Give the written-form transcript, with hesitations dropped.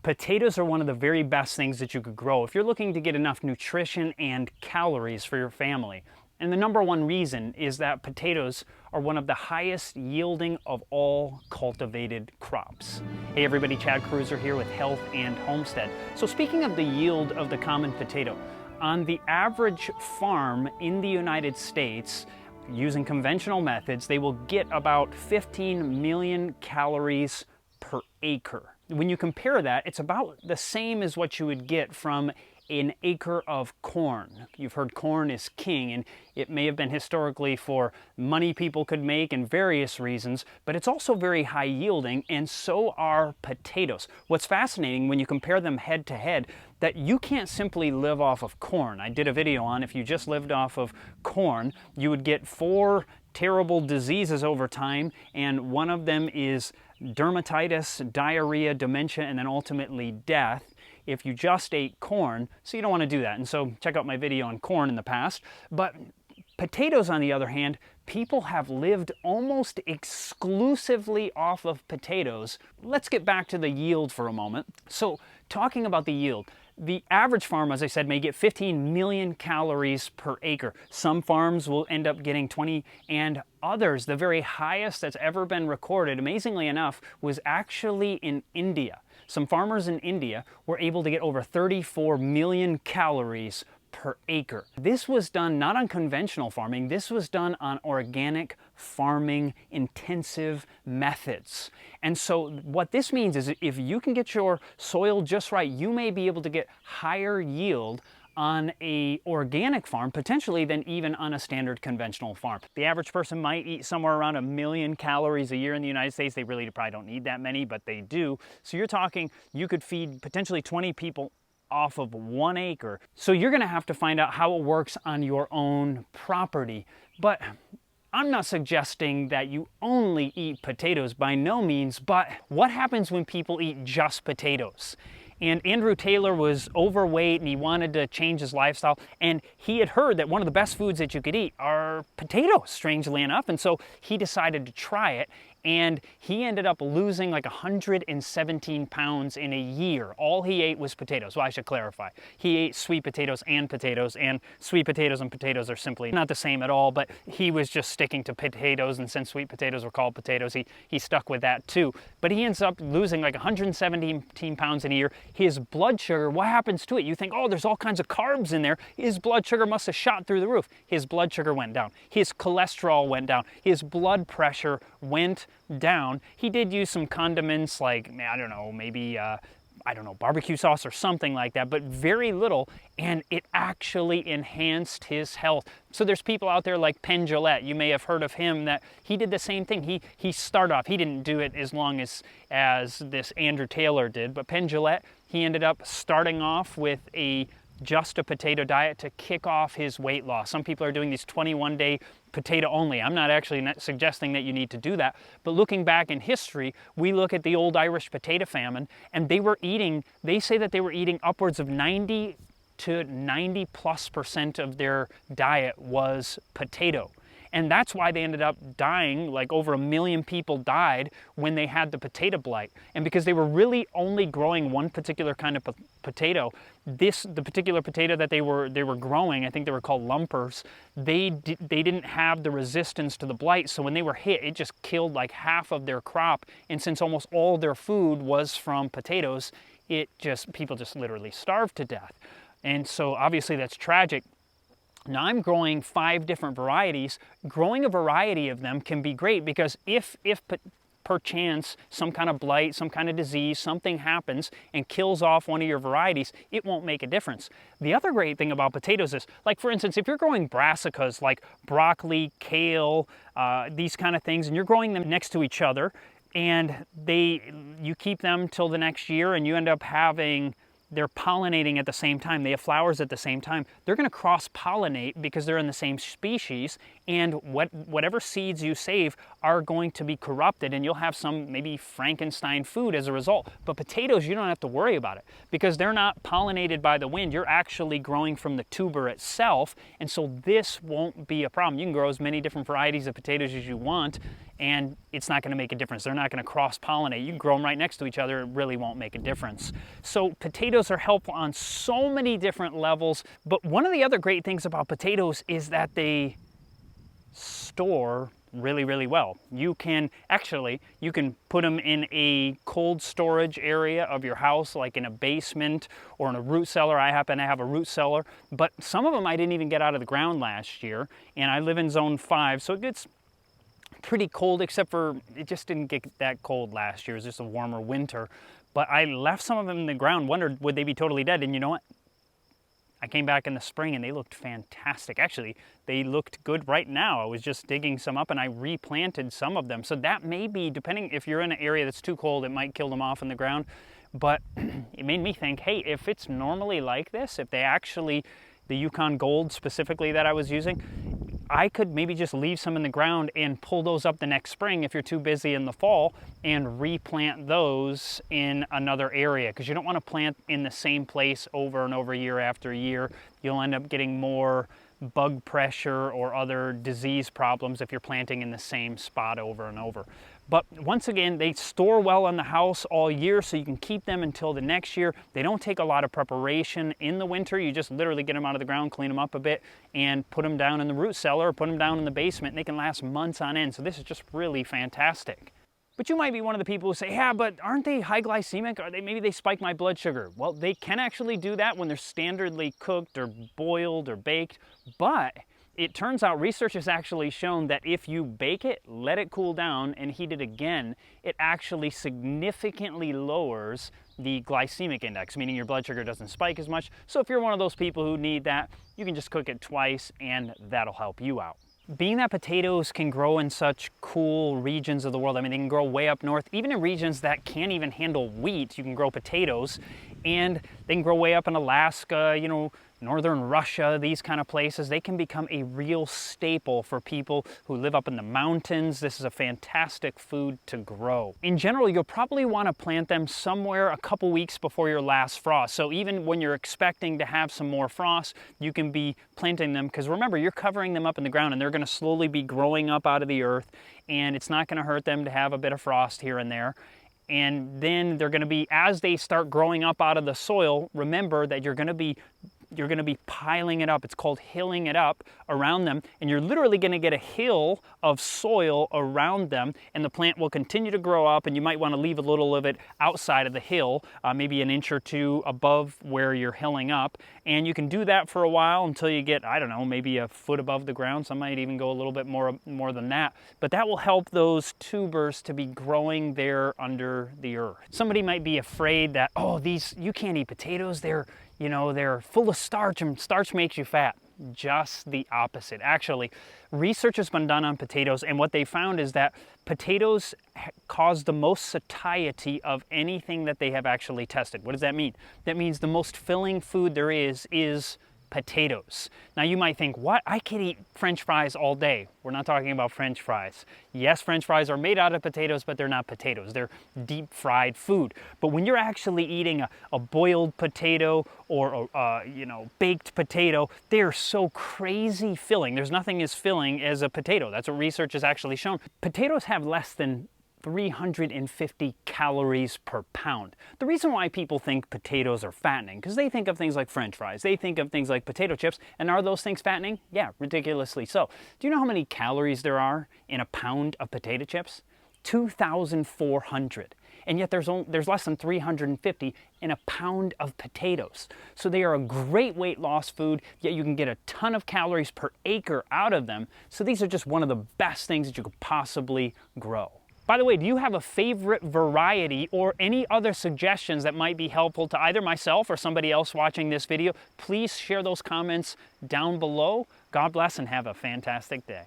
Potatoes are one of the very best things that you could grow if you're looking to get enough nutrition and calories for your family. And the number one reason is that potatoes are one of the highest yielding of all cultivated crops. Hey everybody, Chad Cruiser here with Health and Homestead. So speaking of the yield of the common potato, on the average farm in the United States, using conventional methods, they will get about 15 million calories per acre. When you compare that, it's about the same as what you would get from an acre of corn. You've heard corn is king, and it may have been historically for money people could make and various reasons, but it's also very high yielding, and so are potatoes. What's fascinating when you compare them head to head, that you can't simply live off of corn. I did a video on if you just lived off of corn, you would get 4 terrible diseases over time, and one of them is dermatitis, diarrhea, dementia, and then ultimately death if you just ate corn. So you don't want to do that. And so check out my video on corn in the past. But potatoes, on the other hand, people have lived almost exclusively off of potatoes. Let's get back to the yield for a moment. So talking about the yield, the average farm, as I said, may get 15 million calories per acre. Some farms will end up getting 20, and others, the very highest that's ever been recorded, amazingly enough, was actually in India. Some farmers in India were able to get over 34 million calories per acre. This was done not on conventional farming, this was done on organic farming intensive methods. And so what this means is if you can get your soil just right, you may be able to get higher yield on a organic farm, potentially, than even on a standard conventional farm. The average person might eat somewhere around 1 million calories a year in the United States. They really probably don't need that many, but they do. So you're talking, you could feed potentially 20 people off of 1 acre. So you're gonna have to find out how it works on your own property. But I'm not suggesting that you only eat potatoes, by no means, but what happens when people eat just potatoes? And Andrew Taylor was overweight and he wanted to change his lifestyle, and he had heard that one of the best foods that you could eat are potatoes, strangely enough, and so he decided to try it, and he ended up losing like 117 pounds in a year. All he ate was potatoes. Well, I should clarify. He ate sweet potatoes, and sweet potatoes and potatoes are simply not the same at all, but he was just sticking to potatoes, and since sweet potatoes were called potatoes, he stuck with that too. But he ends up losing like 117 pounds in a year. His blood sugar, what happens to it? You think, oh, there's all kinds of carbs in there. His blood sugar must have shot through the roof. His blood sugar went down. His cholesterol went down. His blood pressure went down. He did use some condiments like, I don't know, maybe, barbecue sauce or something like that, but very little, and it actually enhanced his health. So there's people out there like Penn Jillette. You may have heard of him, that he did the same thing. He started off, he didn't do it as long as this Andrew Taylor did, but Penn Jillette, he ended up starting off with just a potato diet to kick off his weight loss. Some people are doing these 21-day potato only. I'm not suggesting that you need to do that, but looking back in history, we look at the old Irish potato famine, and they say that they were eating upwards of 90 to 90+% of their diet was potato. And that's why they ended up dying, like over 1 million people died when they had the potato blight. And because they were really only growing one particular kind of potato, the particular potato that they were growing, I think they were called lumpers, they didn't have the resistance to the blight, so when they were hit, it just killed like half of their crop. And since almost all their food was from potatoes, people just literally starved to death. And so obviously that's tragic. Now I'm growing 5 different varieties. Growing a variety of them can be great, because if perchance some kind of blight, some kind of disease, something happens and kills off one of your varieties, it won't make a difference. The other great thing about potatoes is, like for instance, if you're growing brassicas like broccoli, kale, these kind of things, and you're growing them next to each other, and you keep them till the next year, and you end up they're pollinating at the same time, they have flowers at the same time, they're going to cross-pollinate because they're in the same species, and whatever seeds you save are going to be corrupted, and you'll have some maybe Frankenstein food as a result. But potatoes, you don't have to worry about it because they're not pollinated by the wind. You're actually growing from the tuber itself, and so this won't be a problem. You can grow as many different varieties of potatoes as you want, and it's not going to make a difference. They're not going to cross-pollinate. You can grow them right next to each other. It really won't make a difference. So potatoes are helpful on so many different levels, but one of the other great things about potatoes is that they store really, really well. You can put them in a cold storage area of your house, like in a basement or in a root cellar. I happen to have a root cellar, but some of them I didn't even get out of the ground last year, and I live in zone 5, so it gets pretty cold, except for it just didn't get that cold last year. It was just a warmer winter. But I left some of them in the ground, wondered would they be totally dead, and you know what? I came back in the spring and they looked fantastic. Actually, they looked good right now. I was just digging some up and I replanted some of them. So that may be, depending if you're in an area that's too cold, it might kill them off in the ground. But it made me think, hey, if it's normally like this, if they actually, the Yukon Gold specifically that I was using, I could maybe just leave some in the ground and pull those up the next spring if you're too busy in the fall and replant those in another area, because you don't want to plant in the same place over and over year after year. You'll end up getting more bug pressure or other disease problems if you're planting in the same spot over and over. But once again, they store well in the house all year, so you can keep them until the next year. They don't take a lot of preparation in the winter. You just literally get them out of the ground, clean them up a bit, and put them down in the root cellar or put them down in the basement, and they can last months on end. So this is just really fantastic. But you might be one of the people who say, yeah, but aren't they high glycemic? Maybe they spike my blood sugar. Well, they can actually do that when they're standardly cooked or boiled or baked, but it turns out research has actually shown that if you bake it, let it cool down, and heat it again, it actually significantly lowers the glycemic index, meaning your blood sugar doesn't spike as much. So if you're one of those people who need that, you can just cook it twice and that'll help you out. Being that potatoes can grow in such cool regions of the world, I mean, they can grow way up north, even in regions that can't even handle wheat, you can grow potatoes, and they can grow way up in Alaska, you know, northern Russia, these kind of places. They can become a real staple for people who live up in the mountains. This is a fantastic food to grow. In general, you'll probably want to plant them somewhere a couple weeks before your last frost. So even when you're expecting to have some more frost, you can be planting them, because remember, you're covering them up in the ground and they're going to slowly be growing up out of the earth, and it's not going to hurt them to have a bit of frost here and there. And then they're going to be, as they start growing up out of the soil, remember that you're going to be piling it up. It's called hilling it up around them, and you're literally going to get a hill of soil around them, and the plant will continue to grow up, and you might want to leave a little of it outside of the hill, maybe an inch or two above where you're hilling up, and you can do that for a while until you get, I don't know, maybe a foot above the ground. Some might even go a little bit more than that, but that will help those tubers to be growing there under the earth. Somebody might be afraid that, oh, you can't eat potatoes, they're full of starch, and starch makes you fat. Just the opposite. Actually, research has been done on potatoes, and what they found is that potatoes cause the most satiety of anything that they have actually tested. What does that mean? That means the most filling food there is potatoes. Now you might think, what? I could eat French fries all day. We're not talking about French fries. Yes, French fries are made out of potatoes, but they're not potatoes. They're deep fried food. But when you're actually eating a boiled potato or baked potato, they're so crazy filling. There's nothing as filling as a potato. That's what research has actually shown. Potatoes have less than 350 calories per pound. The reason why people think potatoes are fattening, because they think of things like French fries, they think of things like potato chips, and are those things fattening? Yeah, ridiculously so. Do you know how many calories there are in a pound of potato chips? 2,400. And yet there's less than 350 in a pound of potatoes. So they are a great weight loss food, yet you can get a ton of calories per acre out of them. So these are just one of the best things that you could possibly grow. By the way, do you have a favorite variety or any other suggestions that might be helpful to either myself or somebody else watching this video? Please share those comments down below. God bless and have a fantastic day.